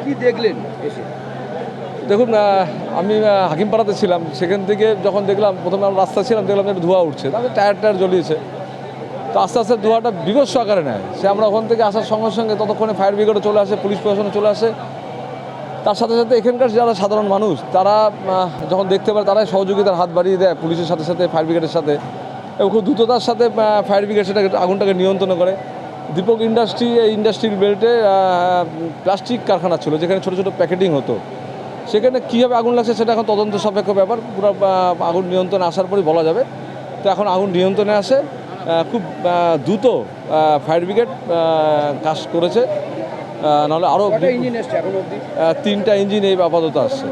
কি দেখলেন এসে? দেখুন আমি হাকিমপাড়াতে ছিলাম, সেখান থেকে যখন দেখলাম, প্রথমে আমরা রাস্তা ছিলাম, দেখলাম একটা ধোঁয়া উঠছে, তারপরে টায়ার জ্বলিয়েছে। তো আস্তে আস্তে ধোঁয়াটা বিভৎস আকারে নেয়। সে আমরা ওখান থেকে আসার সঙ্গে সঙ্গে ততক্ষণে ফায়ার ব্রিগেডও চলে আসে, পুলিশ প্রশাসনও চলে আসে। তার সাথে সাথে এখানকার যারা সাধারণ মানুষ, তারা যখন দেখতে পারে, তারাই সহযোগিতার হাত বাড়িয়ে দেয় পুলিশের সাথে সাথে, ফায়ার ব্রিগেডের সাথে, এবং খুব দ্রুততার সাথে ফায়ার ব্রিগেড সেটাকে, আগুনটাকে নিয়ন্ত্রণ করে। দীপক ইন্ডাস্ট্রির বেল্টে প্লাস্টিক কারখানা ছিল, যেখানে ছোটো ছোটো প্যাকেটিং হতো। সেখানে কীভাবে আগুন লাগছে সেটা এখন তদন্ত সাপেক্ষ ব্যাপার। পুরো আগুন নিয়ন্ত্রণে আসার পরই বলা যাবে। তো এখন আগুন নিয়ন্ত্রণে আসে, খুব দ্রুত ফায়ার ব্রিগেড কাজ করেছে। নাহলে আরও ইঞ্জিন এসছে এখন অবধি? 3টা ইঞ্জিন এই আপাতত আসছে।